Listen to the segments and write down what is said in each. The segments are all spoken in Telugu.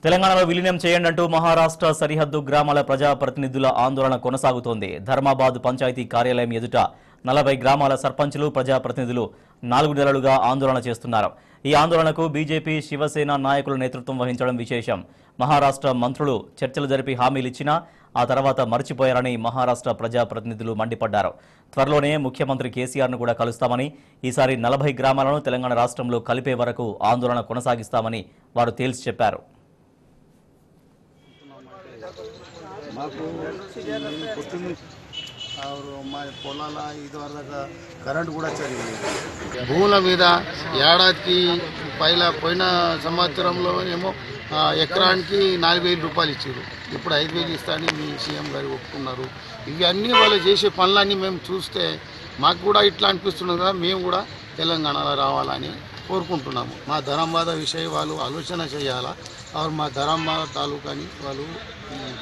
తెలంగాణలో విలీనం చేయండి అంటూ మహారాష్ట్ర సరిహద్దు గ్రామాల ప్రజాప్రతినిధుల ఆందోళన కొనసాగుతోంది. ధర్మాబాద్ పంచాయతీ కార్యాలయం ఎదుట 40 గ్రామాల సర్పంచులు ప్రజాప్రతినిధులు 4 నెలలుగా ఆందోళన చేస్తున్నారు. ఈ ఆందోళనకు బీజేపీ, శివసేన నాయకులు నేతృత్వం వహించడం విశేషం. మహారాష్ట్ర మంత్రులు చర్చలు జరిపి హామీలిచ్చినా ఆ తర్వాత మర్చిపోయారని మహారాష్ట్ర ప్రజాప్రతినిధులు మండిపడ్డారు. త్వరలోనే ముఖ్యమంత్రి కేసీఆర్ను కూడా కలుస్తామని, ఈసారి 40 గ్రామాలను తెలంగాణ రాష్ట్రంలో కలిపే వరకు ఆందోళన కొనసాగిస్తామని వారు తేల్చి చెప్పారు. పొలాల ఇదివరదాకా కరెంట్ కూడా చదివింది. భూముల మీద ఏడాదికి పోయిన సంవత్సరంలో ఏమో ఎకరానికి 4,000 రూపాయలు ఇచ్చారు. ఇప్పుడు 5,000 ఇస్తానని మీ సీఎం గారు ఒప్పుకున్నారు. ఇవన్నీ వాళ్ళు చేసే పనులన్నీ మేము చూస్తే మాకు కూడా ఇట్లా అనిపిస్తున్నది కదా, మేము కూడా తెలంగాణలో రావాలని కోరుకుంటున్నాము. మా ధర్మాబాద్ విషయం వాళ్ళు ఆలోచన చేయాలా, మా ధర్మాబాద్ తాలూకాని వాళ్ళు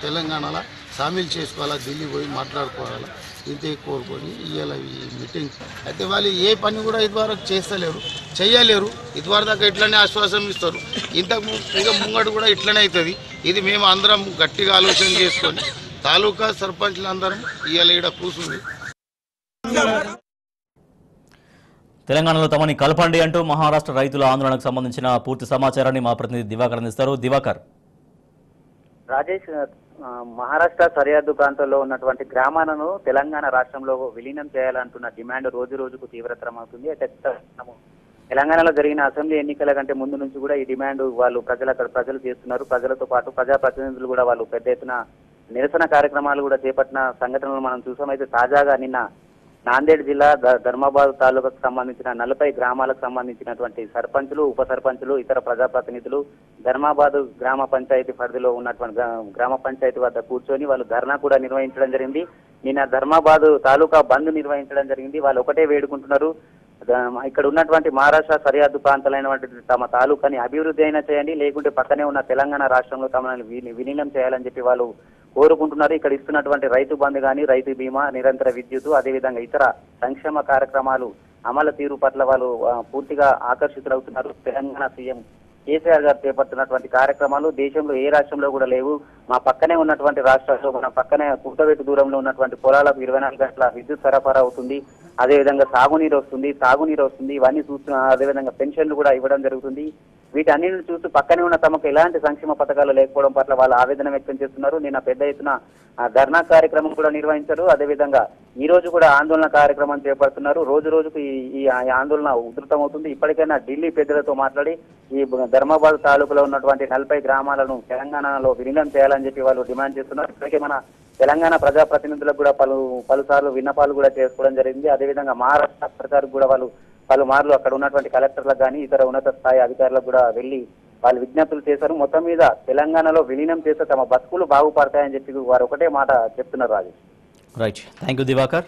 తెలంగాణలో షామిల్ చేసుకోవాలా, ఢిల్లీ పోయి మాట్లాడుకోవాలా, ఇంతే కోరుకొని ఇవాళ ఈ మీటింగ్ అయితే వాళ్ళు ఏ పని కూడా ఇదివరకు చేస్తలేరు, చెయ్యలేరు. ఇదివరకు దాకా ఇట్లనే ఆశ్వాసం ఇస్తారు. ఇంతకు ఇక ముంగడు కూడా ఇట్లనే అవుతుంది. ఇది మేము అందరం గట్టిగా ఆలోచన చేసుకొని తాలూకా సర్పంచ్లు అందరం ఇవాళ ఇక్కడ కూర్చుంది. తెలంగాణలో తమని కలపండి అంటూ మహారాష్ట్ర రైతుల ఆందోళనకు సంబంధించిన పూర్తి సమాచారాన్ని మా ప్రతినిధి దివాకర్ అందిస్తారు. దివాకర్. రాజేష్, మహారాష్ట్ర సరిహద్దు ప్రాంతంలో ఉన్నటువంటి గ్రామాలను తెలంగాణ రాష్ట్రంలో విలీనం చేయాలంటున్న డిమాండ్ రోజు రోజుకు తీవ్రతరమవుతుంది. అయితే తెలంగాణలో జరిగిన అసెంబ్లీ ఎన్నికల కంటే ముందు నుంచి కూడా ఈ డిమాండ్ వాళ్ళు ప్రజలు చేస్తున్నారు. ప్రజలతో పాటు ప్రజాప్రతినిధులు కూడా వాళ్ళు పెద్ద ఎత్తున నిరసన కార్యక్రమాలు కూడా చేపట్టిన సంఘటనలు మనం చూసాం. అయితే తాజాగా నిన్న నాందేడ్ జిల్లా ధర్మాబాద్ తాలూకాకు సంబంధించిన 40 గ్రామాలకు సంబంధించినటువంటి సర్పంచులు, ఉప సర్పంచులు, ఇతర ప్రజాప్రతినిధులు ధర్మాబాద్ గ్రామ పంచాయతీ పరిధిలో ఉన్నటువంటి గ్రామ పంచాయతీ వద్ద కూర్చొని వాళ్ళు ధర్నా కూడా నిర్వహించడం జరిగింది. నిన్న ధర్మాబాద్ తాలూకా బంద్ నిర్వహించడం జరిగింది. వాళ్ళు ఒకటే వేడుకుంటున్నారు, ఇక్కడ ఉన్నటువంటి మహారాష్ట్ర సరిహద్దు ప్రాంతాలైనటువంటి తమ తాలూకాని అభివృద్ధి అయినా చేయండి, లేకుంటే పక్కనే ఉన్న తెలంగాణ రాష్ట్రంలో తమను విలీనం చేయాలని చెప్పి వాళ్ళు కోరుకుంటున్నారు. ఇక్కడ ఇస్తున్నటువంటి రైతు బంధు కానీ, రైతు బీమా, నిరంతర విద్యుత్, అదేవిధంగా ఇతర సంక్షేమ కార్యక్రమాలు అమలు తీరు పట్ల వాళ్ళు పూర్తిగా ఆకర్షితులవుతున్నారు. తెలంగాణ సీఎం కేసీఆర్ గారు చేపడుతున్నటువంటి కార్యక్రమాలు దేశంలో ఏ రాష్ట్రంలో కూడా లేవు. మా పక్కనే ఉన్నటువంటి రాష్ట్రాల్లో, మన పక్కనే కూటవేటు దూరంలో ఉన్నటువంటి పొలాలకు 24 గంటల విద్యుత్ సరఫరా అవుతుంది. అదేవిధంగా సాగునీరు వస్తుంది. ఇవన్నీ చూస్తున్న అదేవిధంగా పెన్షన్లు కూడా ఇవ్వడం జరుగుతుంది. వీటన్నిటిని చూస్తూ పక్కనే ఉన్న తమకు ఎలాంటి సంక్షేమ పథకాలు లేకపోవడం పట్ల వాళ్ళు ఆవేదన వ్యక్తం చేస్తున్నారు. నిన్న పెద్ద ఎత్తున ధర్నా కార్యక్రమం కూడా నిర్వహించారు. అదేవిధంగా ఈ రోజు కూడా ఆందోళన కార్యక్రమం చేపడుతున్నారు. రోజు రోజుకు ఈ ఆందోళన ఉధృతమవుతుంది. ఇప్పటికైనా ఢిల్లీ పెద్దలతో మాట్లాడి ఈ ధర్మాబాద్ తాలూకులో ఉన్నటువంటి 40 గ్రామాలను తెలంగాణలో విలీనం చేయాలని చెప్పి వాళ్ళు డిమాండ్ చేస్తున్నారు. ఇప్పటికే మన తెలంగాణ ప్రజాప్రతినిధులకు కూడా పలుసార్లు విన్నపాలు కూడా చేసుకోవడం జరిగింది. అదేవిధంగా మహారాష్ట్ర సర్కారు కూడా వాళ్ళు పలుమార్లు అక్కడ ఉన్నటువంటి కలెక్టర్లకు కానీ ఇతర ఉన్నత స్థాయి అధికారులకు కూడా వెళ్లి వాళ్ళు విజ్ఞప్తులు చేశారు. మొత్తం మీద తెలంగాణలో విలీనం చేస్తే తమ బతుకులు బాగుపడతాయని చెప్పి వారు ఒకటే మాట చెప్తున్నారు. Rajesh. Right, thank you Diwakar.